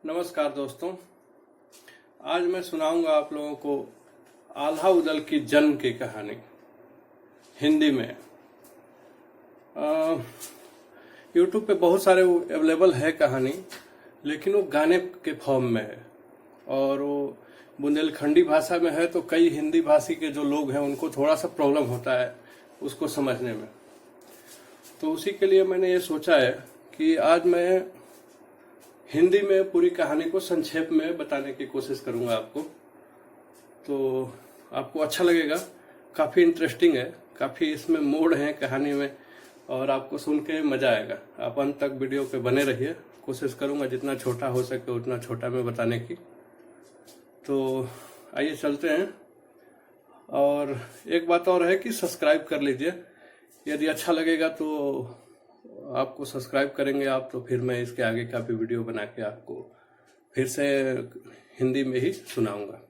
नमस्कार दोस्तों। आज मैं सुनाऊंगा आप लोगों को आल्हा उदल की जन्म की कहानी हिंदी में। यूट्यूब पे बहुत सारे अवेलेबल है कहानी, लेकिन वो गाने के फॉर्म में है और वो बुंदेलखंडी भाषा में है, तो कई हिंदी भाषी के जो लोग हैं उनको थोड़ा सा प्रॉब्लम होता है उसको समझने में। तो उसी के लिए मैंने ये सोचा है कि आज मैं हिंदी में पूरी कहानी को संक्षेप में बताने की कोशिश करूंगा आपको, तो आपको अच्छा लगेगा। काफ़ी इंटरेस्टिंग है, काफ़ी इसमें मोड़ हैं कहानी में और आपको सुन के मज़ा आएगा। आप अंत तक वीडियो पे बने रहिए। कोशिश करूंगा जितना छोटा हो सके उतना छोटा में बताने की। तो आइए चलते हैं। और एक बात और है कि सब्सक्राइब कर लीजिए। यदि अच्छा लगेगा तो आपको सब्सक्राइब करेंगे आप, तो फिर मैं इसके आगे का भी वीडियो बना के आपको फिर से हिंदी में ही सुनाऊंगा।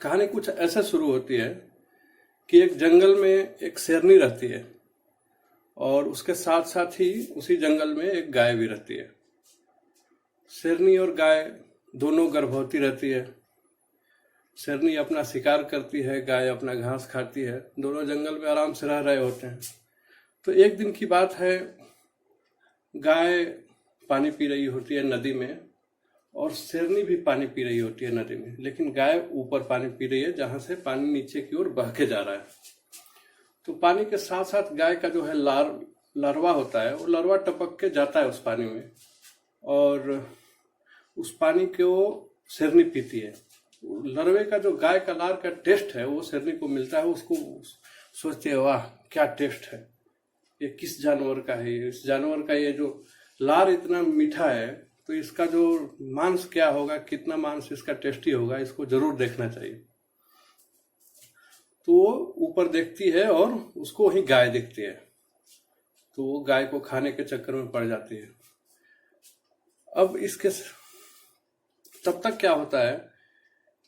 कहानी कुछ ऐसे शुरू होती है कि एक जंगल में एक शेरनी रहती है और उसके साथ साथ ही उसी जंगल में एक गाय भी रहती है। शेरनी और गाय दोनों गर्भवती रहती है। शेरनी अपना शिकार करती है, गाय अपना घास खाती है। दोनों जंगल में आराम से रह रहे होते हैं। तो एक दिन की बात है, गाय पानी पी रही होती है नदी में और शेरनी भी पानी पी रही होती है नदी में, लेकिन गाय ऊपर पानी पी रही है जहां से पानी नीचे की ओर बह के जा रहा है। तो पानी के साथ साथ गाय का जो है लार्वा होता है, वो लार्वा टपक के जाता है उस पानी में और उस पानी को शेरनी पीती है। लरवे का जो गाय का लार का टेस्ट है वो शेरनी को मिलता है। उसको सोचती है, वाह क्या टेस्ट है, ये किस जानवर का है, इस जानवर का ये जो लार इतना मीठा है, तो इसका जो मांस क्या होगा, कितना मांस इसका टेस्टी होगा, इसको जरूर देखना चाहिए। तो वो ऊपर देखती है और उसको वही गाय दिखती है, तो वो गाय को खाने के चक्कर में पड़ जाती है। अब इसके तब तक क्या होता है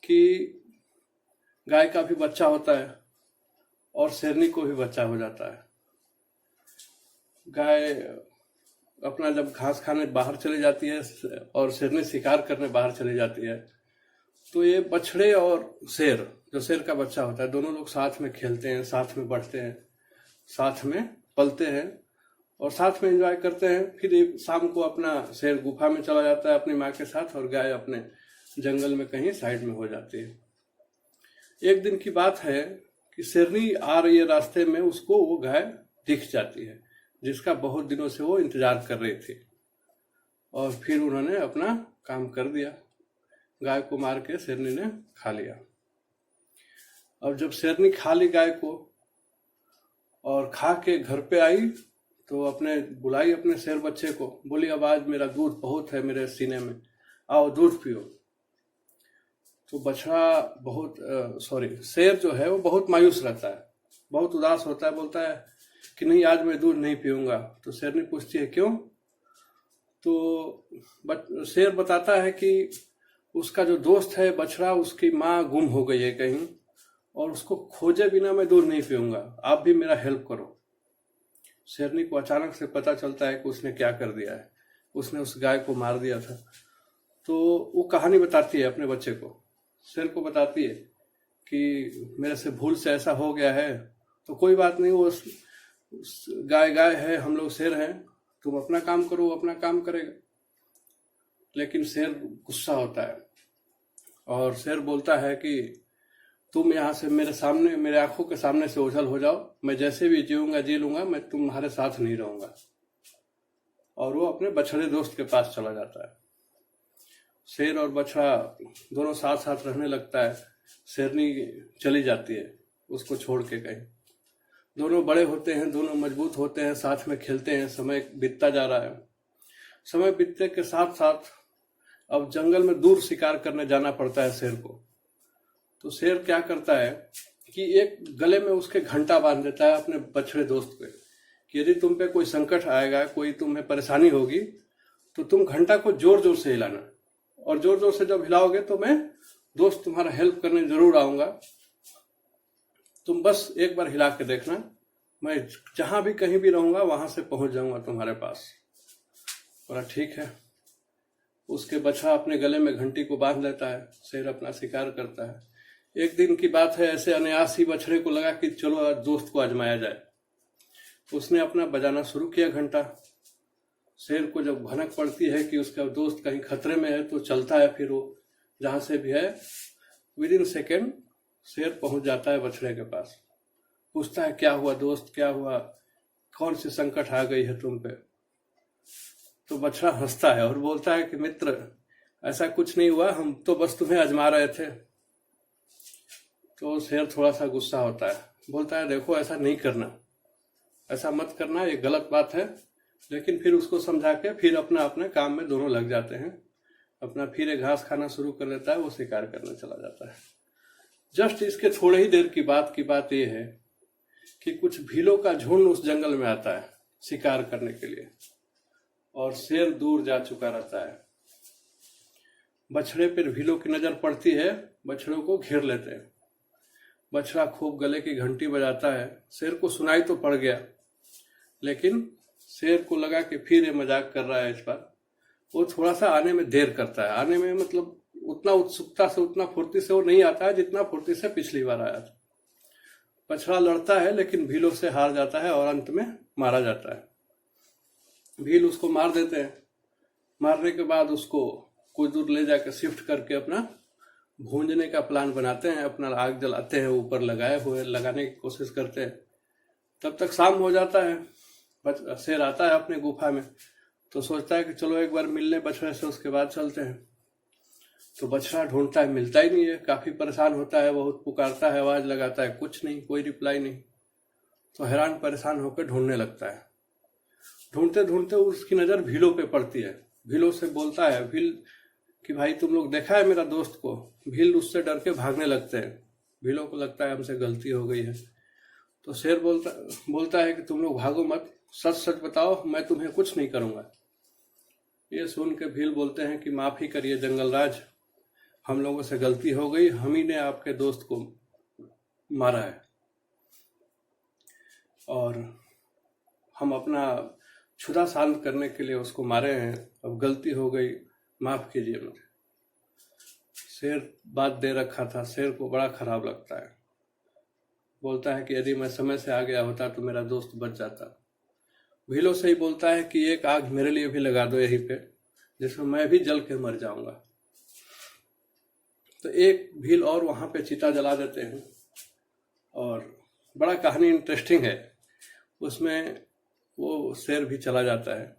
कि गाय का भी बच्चा होता है और शेरनी को भी बच्चा हो जाता है। गाय अपना जब घास खाने बाहर चली जाती है और शेरनी शिकार करने बाहर चली जाती है, तो ये बछड़े और शेर, जो शेर का बच्चा होता है, दोनों लोग साथ में खेलते हैं, साथ में बढ़ते हैं, साथ में पलते हैं और साथ में एंजॉय करते हैं। फिर एक शाम को अपना शेर गुफा में चला जाता है अपनी माँ के साथ और गाय अपने जंगल में कहीं साइड में हो जाती है। एक दिन की बात है कि शेरनी आ रही है रास्ते में, उसको वो गाय दिख जाती है जिसका बहुत दिनों से वो इंतजार कर रही थी और फिर उन्होंने अपना काम कर दिया। गाय को मार के शेरनी ने खा लिया। अब जब शेरनी खा ली गाय को और खा के घर पे आई, तो अपने बुलाई अपने शेर बच्चे को, बोली अब आज मेरा दूध बहुत है मेरे सीने में, आओ दूध पियो। तो बछड़ा शेर जो है वो बहुत मायूस रहता है, बहुत उदास होता है, बोलता है कि नहीं आज मैं दूध नहीं पीऊंगा। तो शेरनी पूछती है क्यों? तो शेर बताता है कि उसका जो दोस्त है बछड़ा, उसकी माँ गुम हो गई है कहीं और उसको खोजे बिना मैं दूध नहीं पीऊंगा, आप भी मेरा हेल्प करो। शेरनी को अचानक से पता चलता है कि उसने क्या कर दिया है, उसने उस गाय को मार दिया था। तो वो कहानी बताती है अपने बच्चे को, शेर को बताती है कि मेरे से भूल से ऐसा हो गया है, तो कोई बात नहीं, वो गाय है, हम लोग शेर हैं, तुम अपना काम करो, वो अपना काम करेगा। लेकिन शेर गुस्सा होता है और शेर बोलता है कि तुम यहाँ से मेरे सामने, मेरे आंखों के सामने से ओझल हो जाओ, मैं जैसे भी जीऊंगा जी लूंगा, मैं तुम्हारे साथ नहीं रहूंगा। और वो अपने बछड़े दोस्त के पास चला जाता है। शेर और बछड़ा दोनों साथ साथ रहने लगता है। शेरनी चली जाती है उसको छोड़ के कहीं। दोनों बड़े होते हैं, दोनों मजबूत होते हैं, साथ में खेलते हैं। समय बीतता जा रहा है। समय बीतने के साथ साथ अब जंगल में दूर शिकार करने जाना पड़ता है शेर को। तो शेर क्या करता है कि एक गले में उसके घंटा बांध देता है अपने बछड़े दोस्त पे कि यदि तुम पे कोई संकट आएगा, कोई तुम्हें परेशानी होगी, तो तुम घंटा को जोर जोर से हिलाना, और जोर जोर से जब हिलाओगे तो मैं दोस्त तुम्हारा हेल्प करने जरूर आऊंगा। तुम बस एक बार हिला के देखना, मैं जहां भी कहीं भी रहूंगा वहां से पहुंच जाऊंगा तुम्हारे पास। बोला ठीक है। उसके बछड़ा अपने गले में घंटी को बांध लेता है, शेर अपना शिकार करता है। एक दिन की बात है, ऐसे अनायास ही बछड़े को लगा कि चलो आज दोस्त को आजमाया जाए। उसने अपना बजाना शुरू किया घंटा। शेर को जब भनक पड़ती है कि उसका दोस्त कहीं खतरे में है तो चलता है, फिर वो जहां से भी है विद इन सेकेंड शेर पहुंच जाता है बछड़े के पास। पूछता है, क्या हुआ दोस्त, क्या हुआ, कौन सी संकट आ गई है तुम पे। तो बछड़ा हंसता है और बोलता है कि मित्र, ऐसा कुछ नहीं हुआ, हम तो बस तुम्हें आजमा रहे थे। तो शेर थोड़ा सा गुस्सा होता है, बोलता है देखो ऐसा नहीं करना, ऐसा मत करना, ये गलत बात है। लेकिन फिर उसको समझा के फिर अपना अपने काम में दोनों लग जाते हैं। अपना फिर एक घास खाना शुरू कर देता है, वो शिकार करने चला जाता है। जस्ट इसके थोड़े ही देर की बात ये है कि कुछ भीलों का झुंड उस जंगल में आता है शिकार करने के लिए, और शेर दूर जा चुका रहता है। बछड़े पर भीलों की नजर पड़ती है, बछड़ों को घेर लेते हैं। बछड़ा खूब गले की घंटी बजाता है। शेर को सुनाई तो पड़ गया, लेकिन शेर को लगा कि फिर ये मजाक कर रहा है इस बार। वो थोड़ा सा आने में देर करता है, आने में मतलब उतना उत्सुकता से, उतना फुर्ती से वो नहीं आता है जितना फुर्ती से पिछली बार आया था। बछड़ा लड़ता है लेकिन भीलों से हार जाता है और अंत में मारा जाता है। भील उसको मार देते हैं। मारने के बाद उसको कुछ दूर ले जाकर शिफ्ट करके अपना भूंजने का प्लान बनाते हैं, अपना आग जलाते हैं, ऊपर लगाने की कोशिश करते हैं। तब तक शाम हो जाता है। शेर आता है अपने गुफा में, तो सोचता है कि चलो एक बार मिलने बछड़े से, उसके बाद चलते हैं। तो बछड़ा ढूंढता है, मिलता ही नहीं है। काफी परेशान होता है, बहुत पुकारता है, आवाज लगाता है, कुछ नहीं, कोई रिप्लाई नहीं। तो हैरान परेशान होकर ढूंढने लगता है। ढूंढते ढूंढते उसकी नजर भीलों पे पड़ती है। भीलों से बोलता है भील कि भाई तुम लोग देखा है मेरा दोस्त को। भील उससे डर के भागने लगते हैं। भीलों को लगता है हमसे गलती हो गई है। तो शेर बोलता है कि तुम लोग भागो मत, सच सच बताओ, मैं तुम्हें कुछ नहीं करूंगा। ये सुन के भील बोलते हैं कि माफी करिए जंगलराज, हम लोगों से गलती हो गई, हम ही ने आपके दोस्त को मारा है और हम अपना क्षुधा शांत करने के लिए उसको मारे हैं। अब गलती हो गई, माफ कीजिए मुझे। शेर बात दे रखा था, शेर को बड़ा खराब लगता है। बोलता है कि यदि मैं समय से आ गया होता तो मेरा दोस्त बच जाता। भीलों से ही बोलता है कि एक आग मेरे लिए भी लगा दो यहीं पे, जिसमें मैं भी जल के मर जाऊंगा। तो एक भील और वहां पे चिता जला देते हैं और बड़ा कहानी इंटरेस्टिंग है। उसमें वो शेर भी चला जाता है,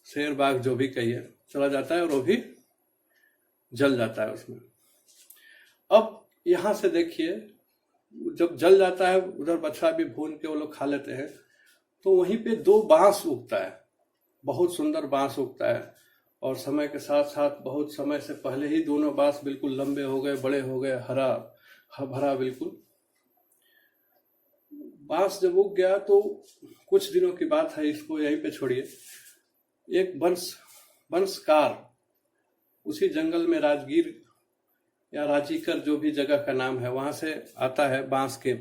शेर बाघ जो भी कहिए चला जाता है और वो भी जल जाता है उसमें। अब यहां से देखिए, जब जल जाता है, उधर बछड़ा भी भून के वो लोग खा लेते हैं, तो वहीं पे 2 बांस उगता है, बहुत सुंदर बांस उगता है। और समय के साथ साथ बहुत समय से पहले ही दोनों बांस बिल्कुल लंबे हो गए, बड़े हो गए, हरा भरा बिल्कुल। बांस जब उग गया तो कुछ दिनों की बात है, इसको यहीं पे छोड़िए। एक वंशकार उसी जंगल में राजगीर या राजीकर जो भी जगह का नाम है, वहां से आता है बांस के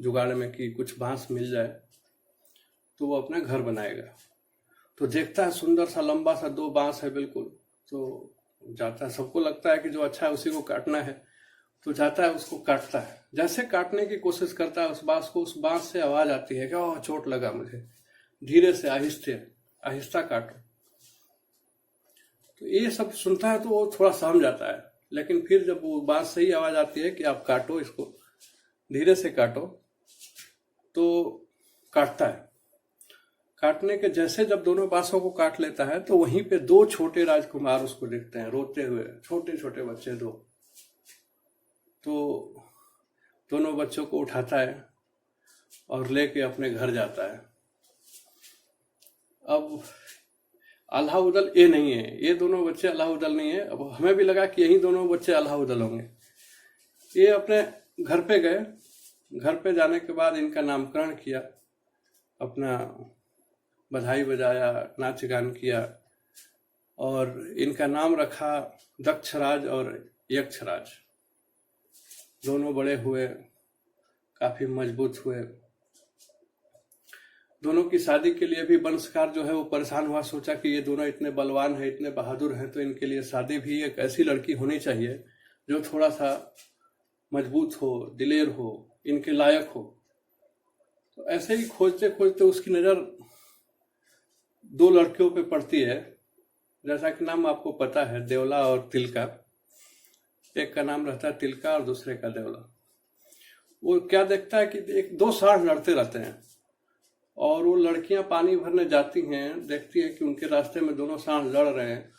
जुगाड़ में कि कुछ बांस मिल जाए तो वो अपना घर बनाएगा। तो देखता है सुंदर सा लंबा सा 2 बांस है बिल्कुल। तो जाता है, सबको लगता है कि जो अच्छा है उसी को काटना है, तो जाता है उसको काटता है। जैसे काटने की कोशिश करता है उस बांस को, उस बांस से आवाज आती है कि ओह चोट लगा मुझे, धीरे से आहिस्ता काटो। तो ये सब सुनता है तो वो थोड़ा सहम जाता है, लेकिन फिर जब वो बांस से ही आवाज आती है कि आप काटो, इसको धीरे से काटो, तो काटता है। काटने के जैसे जब दोनों बांसों को काट लेता है तो वहीं पे 2 छोटे राजकुमार उसको दिखते हैं रोते हुए, छोटे छोटे बच्चे 2। तो दोनों बच्चों को उठाता है और लेके अपने घर जाता है। अब अलाउदल ये नहीं है, ये दोनों बच्चे अलाउदल नहीं है। अब हमें भी लगा कि यही दोनों बच्चे अलाउदल होंगे। ये अपने घर पे गए, घर पे जाने के बाद इनका नामकरण किया, अपना बधाई बजाया, नाच गान किया और इनका नाम रखा दक्षराज और यक्षराज। दोनों बड़े हुए, काफी मजबूत हुए दोनों की शादी के लिए भी वंशकार जो है वो परेशान हुआ, सोचा कि ये दोनों इतने बलवान हैं, इतने बहादुर हैं, तो इनके लिए शादी भी एक ऐसी लड़की होनी चाहिए जो थोड़ा सा मजबूत हो, दिलेर हो, इनके लायक हो। तो ऐसे ही खोजते खोजते उसकी नज़र दो लड़कियों पे पड़ती है, जैसा कि नाम आपको पता है, देवला और तिलका। एक का नाम रहता है तिलका और दूसरे का देवला। वो क्या देखता है कि एक दो साँड़ लड़ते रहते हैं, और वो लड़कियां पानी भरने जाती हैं, देखती हैं कि उनके रास्ते में दोनों साँड़ लड़ रहे हैं,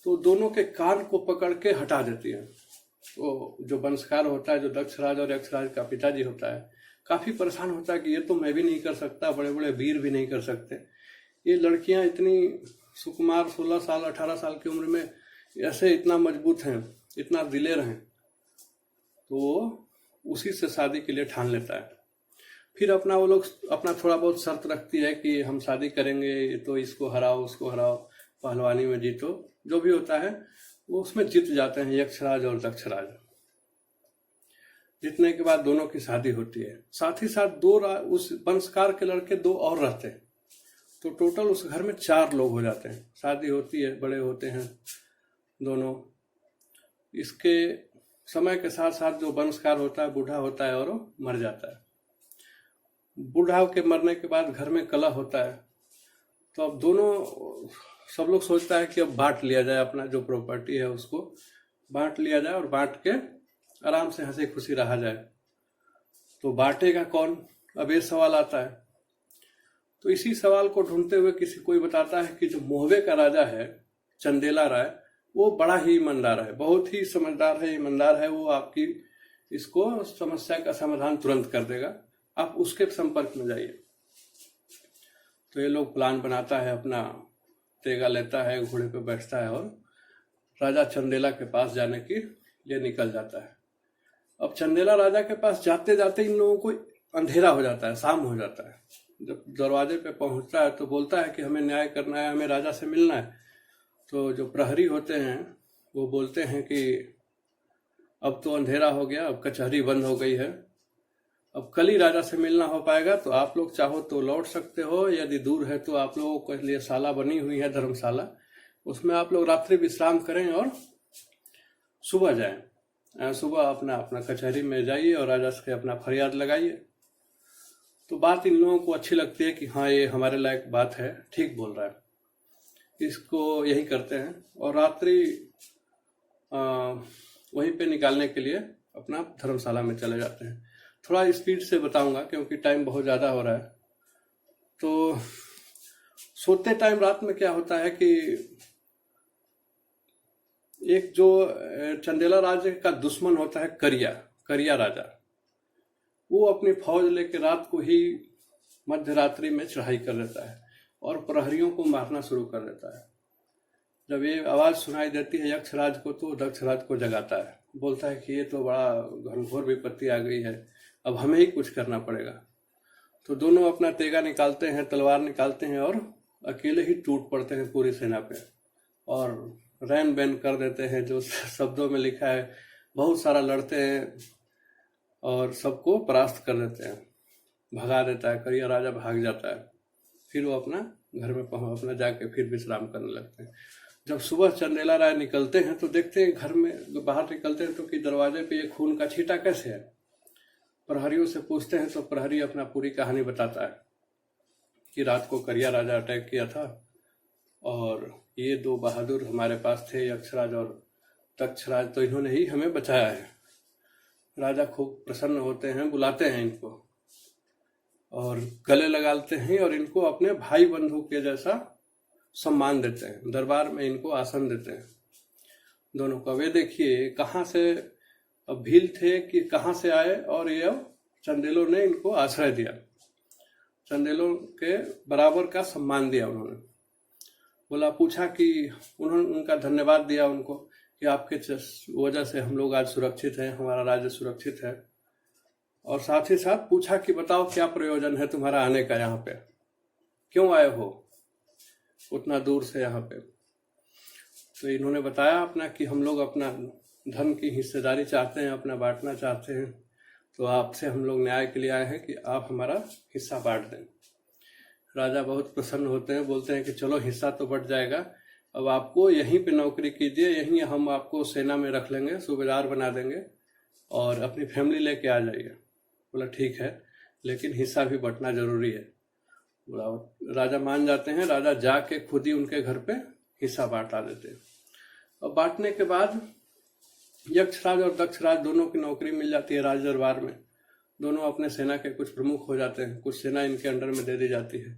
तो दोनों के कान को पकड़ के हटा देती हैं। वो जो वंशकार होता है, जो दक्षराज और यक्षराज का पिताजी होता है, काफी परेशान होता है कि ये तो मैं भी नहीं कर सकता, बड़े बड़े वीर भी नहीं कर सकते, ये लड़कियां इतनी सुकुमार 16 साल 18 साल की उम्र में ऐसे इतना मजबूत हैं, इतना दिलेर हैं। तो उसी से शादी के लिए ठान लेता है। फिर वो लोग अपना थोड़ा बहुत शर्त रखती है कि हम शादी करेंगे तो इसको हराओ, उसको हराओ, पहलवानी में जीतो, जो भी होता है वो उसमें जीत जाते हैं यक्षराज और दक्षराज। जीतने के बाद दोनों की शादी होती है। साथ ही साथ उस वंशकार के लड़के दो और रहते हैं, तो टोटल उस घर में 4 लोग हो जाते हैं। शादी होती है, बड़े होते हैं दोनों। इसके समय के साथ साथ जो वंशकार होता है बूढ़ा होता है और मर जाता है। बूढ़ा के मरने के बाद घर में कलह होता है, तो अब सब लोग सोचता है कि अब बांट लिया जाए, अपना जो प्रॉपर्टी है उसको बांट लिया जाए और बांट के आराम से हंसी खुशी रहा जाए। तो बांटेगा कौन, अब ये सवाल आता है। तो इसी सवाल को ढूंढते हुए कोई बताता है कि जो मोहबे का राजा है, चंदेला राय, वो बड़ा ही ईमानदार है, बहुत ही समझदार है, ईमानदार है। वो आपकी इसको समस्या का समाधान तुरंत कर देगा, आप उसके संपर्क में जाइए। तो ये लोग प्लान बनाता है, अपना तेगा लेता है, घोड़े पे बैठता है और राजा चंदेला के पास जाने के लिए निकल जाता है। अब चंदेला राजा के पास जाते जाते इन लोगों को अंधेरा हो जाता है, शाम हो जाता है। जब दरवाजे पे पहुंचता है तो बोलता है कि हमें न्याय करना है, हमें राजा से मिलना है। तो जो प्रहरी होते हैं वो बोलते हैं कि अब तो अंधेरा हो गया, अब कचहरी बंद हो गई है, अब कल ही राजा से मिलना हो पाएगा, तो आप लोग चाहो तो लौट सकते हो, यदि दूर है तो आप लोगों के लिए शाला बनी हुई है, धर्मशाला, उसमें आप लोग रात्रि विश्राम करें और सुबह जाएं। सुबह अपना कचहरी में जाइए और राजा से अपना फरियाद लगाइए। तो बात इन लोगों को अच्छी लगती है कि हाँ, ये हमारे लायक बात है, ठीक बोल रहा है, इसको यही करते हैं। और रात्रि वहीं पे निकालने के लिए अपना धर्मशाला में चले जाते हैं। थोड़ा स्पीड से बताऊंगा क्योंकि टाइम बहुत ज़्यादा हो रहा है। तो सोते टाइम रात में क्या होता है कि एक जो चंदेला राज्य का दुश्मन होता है करिया राजा, वो अपनी फौज लेके रात को ही मध्य रात्रि में चढ़ाई कर देता है और प्रहरियों को मारना शुरू कर देता है। जब ये आवाज़ सुनाई देती है यक्षराज को, तो दक्षराज को जगाता है, बोलता है कि ये तो बड़ा घनघोर विपत्ति आ गई है, अब हमें ही कुछ करना पड़ेगा। तो दोनों अपना तेगा निकालते हैं, तलवार निकालते हैं और अकेले ही टूट पड़ते हैं पूरी सेना पे और रैन बैन कर देते हैं। जो शब्दों में लिखा है, बहुत सारा लड़ते हैं और सबको परास्त कर देते हैं, भगा देता है, करिया राजा भाग जाता है। फिर वो अपना घर में अपना जाके फिर विश्राम करने लगते हैं। जब सुबह चंदेला राय निकलते हैं तो देखते हैं घर में बाहर निकलते हैं तो कि दरवाजे पे ये खून का छींटा कैसे है। प्रहरियों से पूछते हैं तो प्रहरी अपना पूरी कहानी बताता है कि रात को करिया राजा अटैक किया था और ये 2 बहादुर हमारे पास थे, यक्षराज और दक्षराज, तो इन्होंने ही हमें बचाया है। राजा खूब प्रसन्न होते हैं, बुलाते हैं इनको और गले लगाते हैं और इनको अपने भाई बंधु के जैसा सम्मान देते हैं, दरबार में इनको आसन देते हैं दोनों का। वे देखिए कहाँ से अब भील थे कि कहाँ से आए और ये अब चंदेलों ने इनको आश्रय दिया, चंदेलों के बराबर का सम्मान दिया उन्होंने। बोला, पूछा कि उन्होंने उनका धन्यवाद दिया उनको कि आपके वजह से हम लोग आज सुरक्षित हैं, हमारा राज्य सुरक्षित है। और साथ ही साथ पूछा कि बताओ क्या प्रयोजन है तुम्हारा आने का, यहाँ पे क्यों आए हो उतना दूर से यहाँ पे। तो इन्होंने बताया अपना कि हम लोग अपना धन की हिस्सेदारी चाहते हैं, अपना बांटना चाहते हैं, तो आपसे हम लोग न्याय के लिए आए हैं कि आप हमारा हिस्सा बांट दें। राजा बहुत प्रसन्न होते हैं, बोलते हैं कि चलो हिस्सा तो बढ़ जाएगा, अब आपको यहीं पे नौकरी कीजिए, यहीं हम आपको सेना में रख लेंगे, सूबेदार बना देंगे और अपनी फैमिली लेके आ जाइए। बोला ठीक है, लेकिन हिस्सा भी बंटना जरूरी है। बोला राजा मान जाते हैं। राजा जाके खुद ही उनके घर पे हिस्सा बांटा देते हैं। और बांटने के बाद यक्षराज और दक्षराज दोनों की नौकरी मिल जाती है राज दरबार में। दोनों अपने सेना के कुछ प्रमुख हो जाते हैं, कुछ सेना इनके अंडर में दे दी जाती है।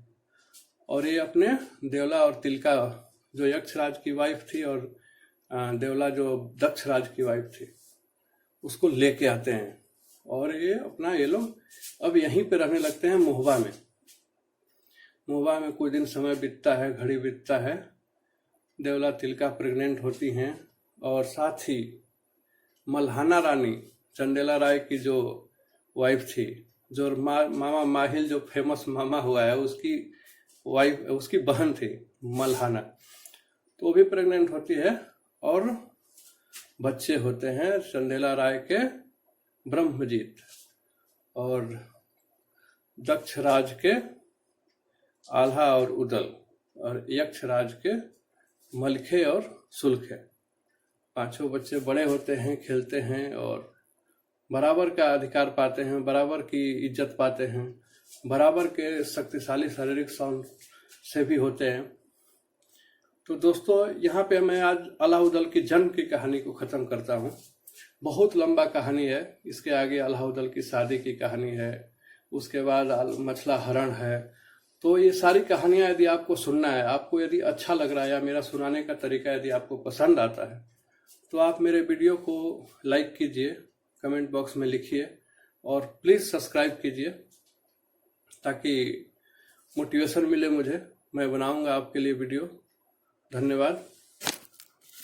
और ये अपने देवला और तिलका, जो यक्षराज की वाइफ थी, और देवला जो दक्षराज की वाइफ थी, उसको लेके आते हैं। और ये लोग अब यहीं पे रहने लगते हैं मोहबा में। मोहबा में कुछ दिन समय बीतता है, घड़ी बीतता है। देवला तिलका प्रेग्नेंट होती हैं, और साथ ही मल्हाना रानी, चंदेला राय की जो वाइफ थी, जो मामा माहिल जो फेमस मामा हुआ है, उसकी वाइफ, उसकी बहन थी मल्हाना, तो वो भी प्रेग्नेंट होती है। और बच्चे होते हैं चंदेला राय के ब्रह्मजीत और दक्षराज के आल्हा और उदल, और यक्षराज के मलखे और सुलखे। पांचों बच्चे बड़े होते हैं, खेलते हैं और बराबर का अधिकार पाते हैं, बराबर की इज्जत पाते हैं, बराबर के शक्तिशाली शारीरिक से भी होते हैं। तो दोस्तों, यहाँ पे मैं आज अलाउद्दीन की जन्म की कहानी को ख़त्म करता हूँ। बहुत लंबा कहानी है, इसके आगे अलाउद्दीन की शादी की कहानी है, उसके बाद मछला हरण है। तो ये सारी कहानियाँ यदि आपको सुनना है, आपको यदि अच्छा लग रहा है, या मेरा सुनाने का तरीका यदि आपको पसंद आता है, तो आप मेरे वीडियो को लाइक कीजिए, कमेंट बॉक्स में लिखिए और प्लीज़ सब्सक्राइब कीजिए, ताकि मोटिवेशन मिले मुझे। मैं बनाऊंगा आपके लिए वीडियो। धन्यवाद।